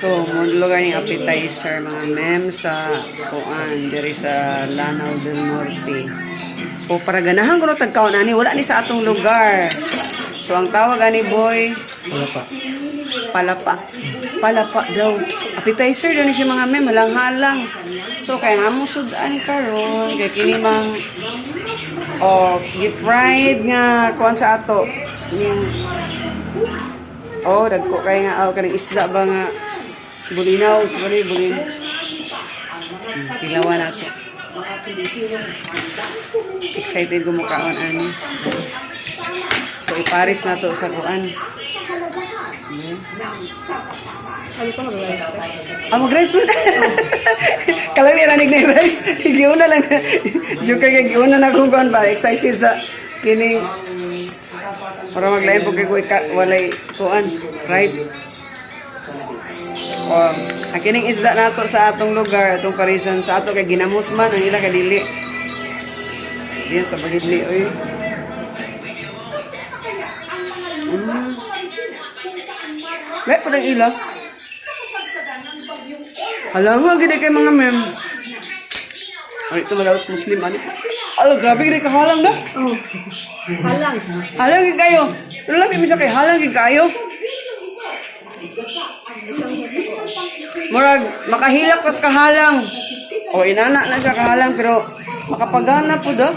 So, lugar ni appetizer mga mem sa kuan diri sa Lanao del Norte. O para ganahan ko no tagkaon ani wala ni sa atong lugar. So ang tawag ani boy palapa daw. Appetizer daw ni siya mga mem halang-halang. So kaya nga mo sudan karon kay kini mang fried nga kuan sa ato. Dagko kay nga kanang isda ba nga bulinaw, bulin. Tilawan nato. Excited ko mukaon ani. So iparis na to sa kuan. Ano pa mag-rice? Mag-rice mo na. Kalang niranig na yung rice. Gigiyon na lang. Joker kay gigiyon na kung kuan ba. Excited sa kining. Para maglain po kay walay kuan. Rice. Ang kining isda nato sa atong lugar, atong parisan sa ato kay ginamos man ang ila kadili. Diyan sa pagidli oy. May parang ila. Halangan gid kay mga mem. Ay ito malawas Muslim ani. Grabe gid ka halang na. Halang. Halang gid kayo. Labi mi sa kay halang gid kayo. Murag makahilak kas kahalang. Inana na siya kahalang pero makapagana po daw.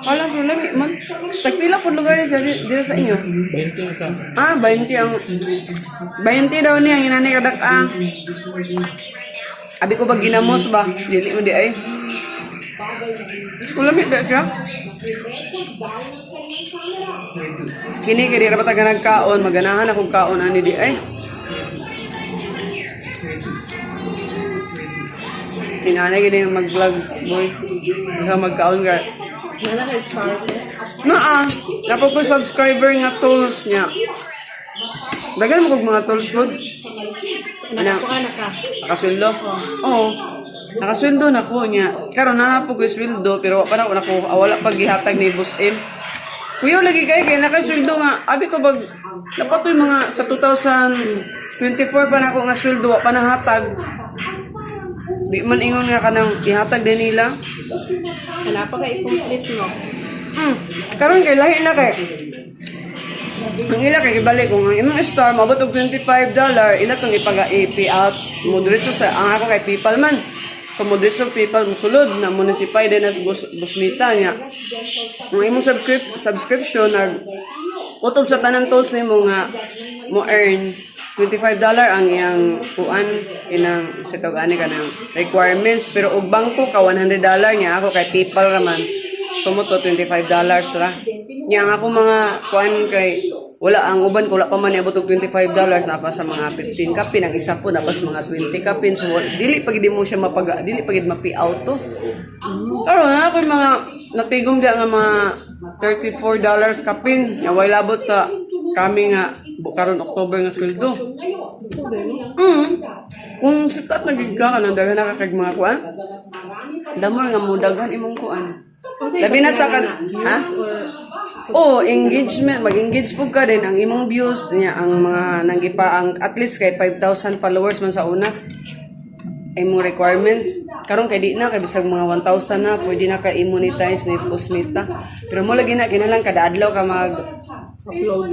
Halang pero lami man. Tagpila po lugar niya dito sa inyo? 20 20 ang 20 daw niya inani kadak ang. Abi ko pag ginamos ba? Dili mo di ay. Lami ba siya? Kini kaya dapat ka nagkaon, maganahan akong kaon ani di ay. Tinanay gini mag-vlog boy. Basta magkaon ka. Wala kay stars. Napo ko subscriber nga tools niya. Dagan mo kog mga tools pod. Nakasweldo? Oo. Nakasweldo na ko niya. Karon na po ko sweldo pero pa na ko wala pag gihatag ni Boss M. Kuya lagi kay nakasweldo nga. Abi ko bag napatoy mga sa 2024 pa na ako nga sweldo pa na hatag. Di man ingon nga kanang ihatag din nila. Wala pa kay i-complete mo. Karon kay lahi na kay. Ang ila kay ibalik ko nga imong star mabot og $25 ila tong i-pay out mo diretso sa ang ako kay PayPal man. So mo diretso PayPal mo sulod na monetify din as busmita niya. Ang imong subscription nag kutob sa tanang tools nimo nga mo earn $25 ang iyang kuan inang sa tawag ka ng requirements pero og bangko ka $100 niya ako kay PayPal raman so mo to $25 ra niya ang ako mga kuan kay wala ang uban ko wala pa man niabot og $25 na pa sa mga 15 kapin ang isa po napas mga 20 kapin so dili pag di mo siya dili pag ma-pay out to pero na ako mga natigom dia nga mga $34 kapin nya way labot sa kami nga karon October nga sweldo. Kung sikat nagig ka nang daghan na kag mga kuan. Damor nga mo daghan imong kuan. Labi na sa engagement, mag-engage pug ka din ang imong views niya ang mga nanggipa ang at least kay 5,000 followers man sa una. Imong requirements karon kay di na kay bisag mga 1,000 na pwede na ka i-monetize ni Postmita. Pero mo lagi na kinalang kada adlaw ka mag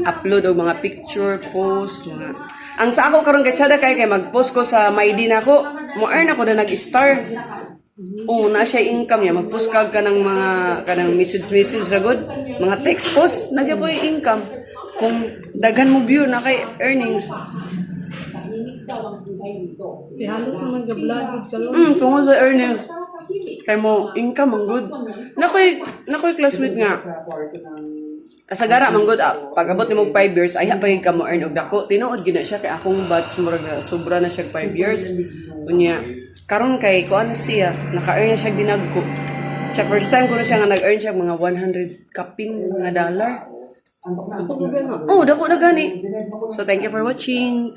upload og mga picture, post, mga ang sa ako karon kay tsada kay mag-post ko sa MyD nako, mo earn ako na nag-star. Na siya income niya, mag-post ka ng mga kanang message ra good, mga text post, nagya po yung income. Kung daghan mo view na kay earnings. Kaya halos naman ga-vlog ka lang. Tungkol sa earnings. Kay mo income ang good. Nakoy classmate nga. Kasagara man good pag abot nimo 5 years ay pa ka mo earn og dako tinuod gina siya kay akong batch murag na sobra na siya 5 years unya karon kay kuan na siya naka-earn na siya dinagko sa first time ko na siya nga nag-earn siya mga 100 kapin nga dollar dako na gani so thank you for watching.